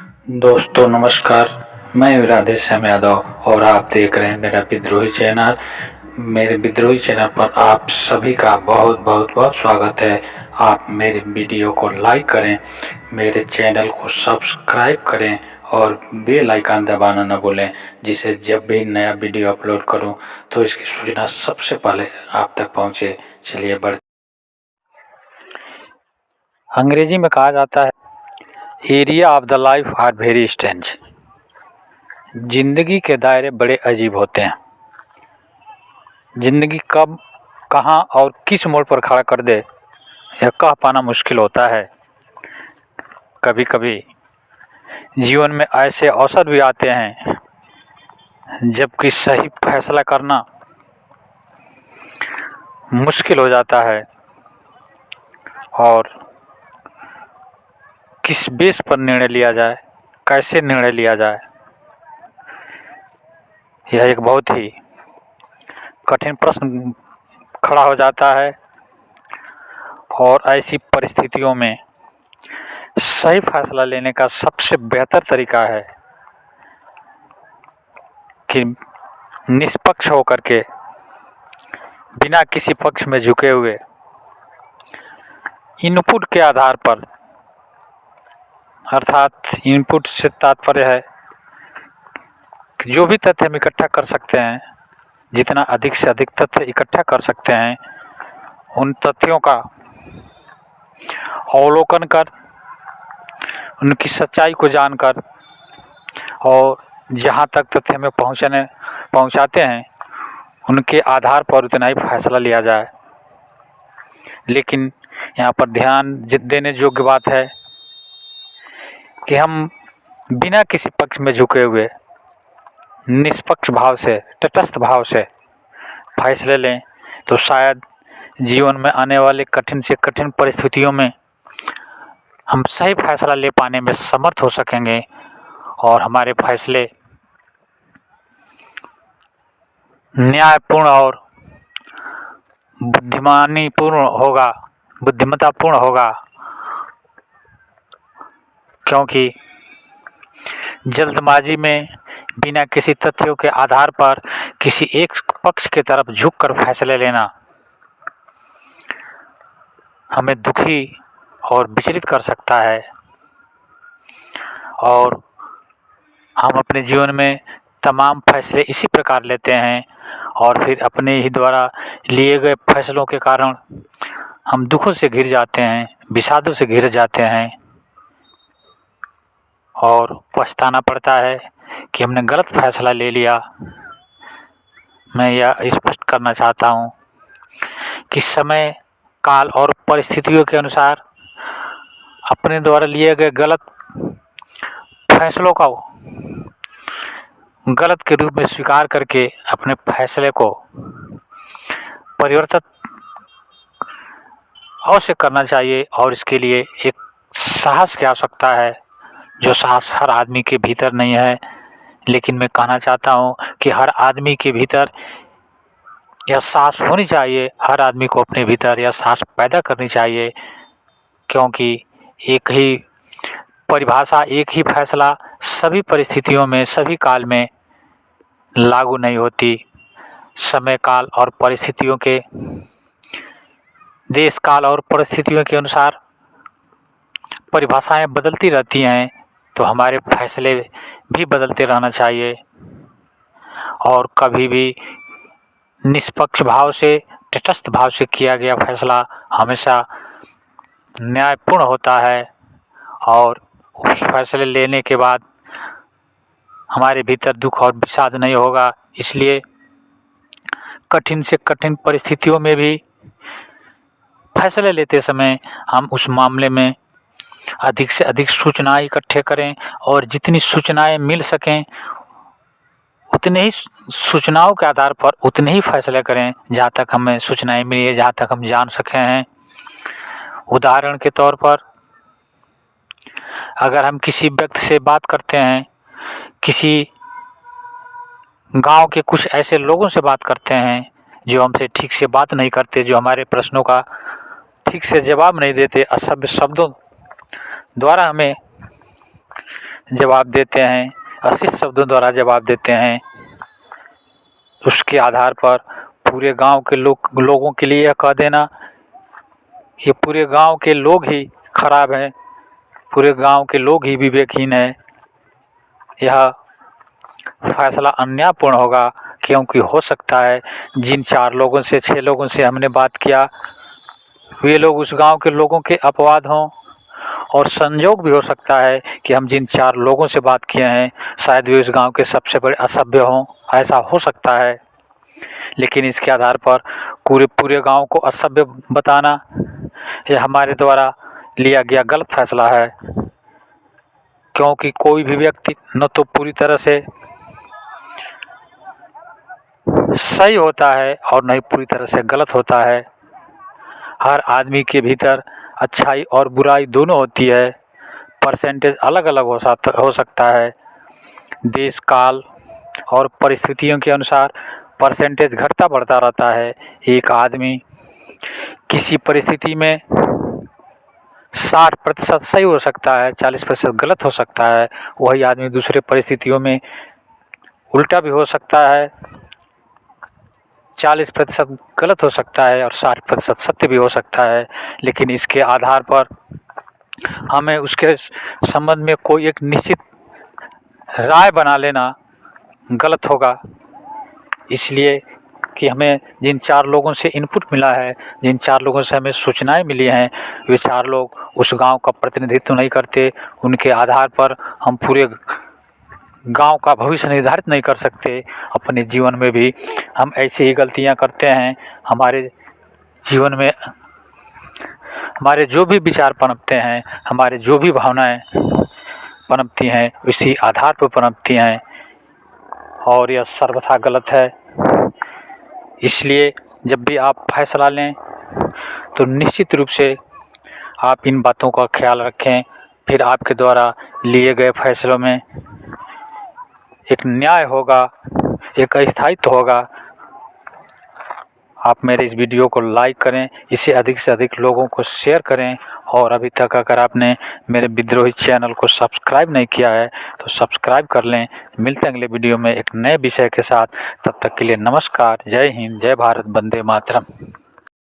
दोस्तों नमस्कार। मैं राधेश्याम यादव और आप देख रहे हैं मेरा विद्रोही चैनल। मेरे विद्रोही चैनल पर आप सभी का बहुत बहुत बहुत स्वागत है। आप मेरे वीडियो को लाइक करें, मेरे चैनल को सब्सक्राइब करें और बेल आइकन दबाना न भूलें, जिससे जब भी नया वीडियो अपलोड करूं तो इसकी सूचना सबसे पहले आप तक पहुंचे। चलिए बढ़। अंग्रेजी में कहा जाता है, area of the life are very strange. जिंदगी के दायरे बड़े अजीब होते हैं। जिंदगी कब, कहाँ और किस मोड़ पर खड़ा कर दे यह कह पाना मुश्किल होता है। कभी कभी जीवन में ऐसे अवसर भी आते हैं जबकि सही फैसला करना मुश्किल हो जाता है और किस बेस पर निर्णय लिया जाए, कैसे निर्णय लिया जाए, यह एक बहुत ही कठिन प्रश्न खड़ा हो जाता है। और ऐसी परिस्थितियों में सही फैसला लेने का सबसे बेहतर तरीका है कि निष्पक्ष होकर के, बिना किसी पक्ष में झुके हुए, इनपुट के आधार पर, अर्थात इनपुट से तात्पर्य है कि जो भी तथ्य हम इकट्ठा कर सकते हैं, जितना अधिक से अधिक तथ्य इकट्ठा कर सकते हैं, उन तथ्यों का अवलोकन कर, उनकी सच्चाई को जानकर और जहाँ तक तथ्य हमें पहुँचाते हैं उनके आधार पर उतना ही फैसला लिया जाए। लेकिन यहाँ पर ध्यान देने योग्य बात है कि हम बिना किसी पक्ष में झुके हुए निष्पक्ष भाव से, तटस्थ भाव से फैसले लें तो शायद जीवन में आने वाले कठिन से कठिन परिस्थितियों में हम सही फैसला ले पाने में समर्थ हो सकेंगे और हमारे फैसले न्यायपूर्ण और बुद्धिमत्तापूर्ण होगा। क्योंकि जल्दबाजी में बिना किसी तथ्यों के आधार पर किसी एक पक्ष की तरफ झुककर फैसले लेना हमें दुखी और विचलित कर सकता है। और हम अपने जीवन में तमाम फैसले इसी प्रकार लेते हैं और फिर अपने ही द्वारा लिए गए फैसलों के कारण हम दुखों से घिर जाते हैं, विषादों से घिर जाते हैं और पछताना पड़ता है कि हमने गलत फैसला ले लिया। मैं यह स्पष्ट करना चाहता हूँ कि समय, काल और परिस्थितियों के अनुसार अपने द्वारा लिए गए गलत फैसलों का गलत के रूप में स्वीकार करके अपने फैसले को परिवर्तित अवश्य करना चाहिए। और इसके लिए एक साहस की आवश्यकता है, जो साहस हर आदमी के भीतर नहीं है। लेकिन मैं कहना चाहता हूँ कि हर आदमी के भीतर यह साहस होनी चाहिए। हर आदमी को अपने भीतर यह साहस पैदा करनी चाहिए, क्योंकि एक ही परिभाषा, एक ही फैसला सभी परिस्थितियों में, सभी काल में लागू नहीं होती। समय काल और परिस्थितियों के, देश काल और परिस्थितियों के अनुसार परिभाषाएं बदलती रहती हैं, तो हमारे फैसले भी बदलते रहना चाहिए। और कभी भी निष्पक्ष भाव से, तटस्थ भाव से किया गया फैसला हमेशा न्यायपूर्ण होता है और उस फैसले लेने के बाद हमारे भीतर दुख और विषाद नहीं होगा। इसलिए कठिन से कठिन परिस्थितियों में भी फैसले लेते समय हम उस मामले में अधिक से अधिक सूचनाएं इकट्ठे करें और जितनी सूचनाएं मिल सकें उतने ही सूचनाओं के आधार पर उतने ही फैसले करें जहाँ तक हमें सूचनाएं मिली है, जहाँ तक हम जान सके हैं। उदाहरण के तौर पर अगर हम किसी व्यक्ति से बात करते हैं, किसी गांव के कुछ ऐसे लोगों से बात करते हैं जो हमसे ठीक से बात नहीं करते, जो हमारे प्रश्नों का ठीक से जवाब नहीं देते, असभ्य शब्दों द्वारा हमें जवाब देते हैं, अशिष्ट शब्दों द्वारा जवाब देते हैं, उसके आधार पर पूरे गांव के लोगों के लिए यह कह देना ये पूरे गांव के लोग ही खराब हैं, पूरे गांव के लोग ही विवेकहीन हैं, यह फैसला अन्यायपूर्ण होगा। क्योंकि हो सकता है जिन 4 लोगों से 6 लोगों से हमने बात किया वे लोग उस गांव के लोगों के अपवाद हों, और संजोग भी हो सकता है कि हम जिन 4 लोगों से बात किए हैं शायद वे उस गांव के सबसे बड़े असभ्य हों, ऐसा हो सकता है। लेकिन इसके आधार पर पूरे गांव को असभ्य बताना यह हमारे द्वारा लिया गया गलत फैसला है। क्योंकि कोई भी व्यक्ति न तो पूरी तरह से सही होता है और न ही पूरी तरह से गलत होता है। हर आदमी के भीतर अच्छाई और बुराई दोनों होती है। परसेंटेज अलग अलग हो सकता है। देश काल और परिस्थितियों के अनुसार परसेंटेज घटता बढ़ता रहता है। एक आदमी किसी परिस्थिति में 60% सही हो सकता है, 40% गलत हो सकता है। वही आदमी दूसरे परिस्थितियों में उल्टा भी हो सकता है, 40% गलत हो सकता है और 60% सत्य भी हो सकता है। लेकिन इसके आधार पर हमें उसके संबंध में कोई एक निश्चित राय बना लेना गलत होगा। इसलिए कि हमें जिन 4 लोगों से इनपुट मिला है, जिन 4 लोगों से हमें सूचनाएं मिली हैं, वे 4 लोग उस गांव का प्रतिनिधित्व नहीं करते। उनके आधार पर हम पूरे गांव का भविष्य निर्धारित नहीं कर सकते। अपने जीवन में भी हम ऐसी ही गलतियां करते हैं। हमारे जीवन में हमारे जो भी विचार पनपते हैं, हमारे जो भी भावनाएं पनपती हैं, उसी आधार पर पनपती हैं और यह सर्वथा गलत है। इसलिए जब भी आप फैसला लें तो निश्चित रूप से आप इन बातों का ख्याल रखें। फिर आपके द्वारा लिए गए फैसलों में एक न्याय होगा, एक स्थायित्व होगा। आप मेरे इस वीडियो को लाइक करें, इसे अधिक से अधिक लोगों को शेयर करें, और अभी तक अगर आपने मेरे विद्रोही चैनल को सब्सक्राइब नहीं किया है तो सब्सक्राइब कर लें। मिलते हैं अगले वीडियो में एक नए विषय के साथ। तब तक के लिए नमस्कार, जय हिंद, जय भारत, वंदे मातरम।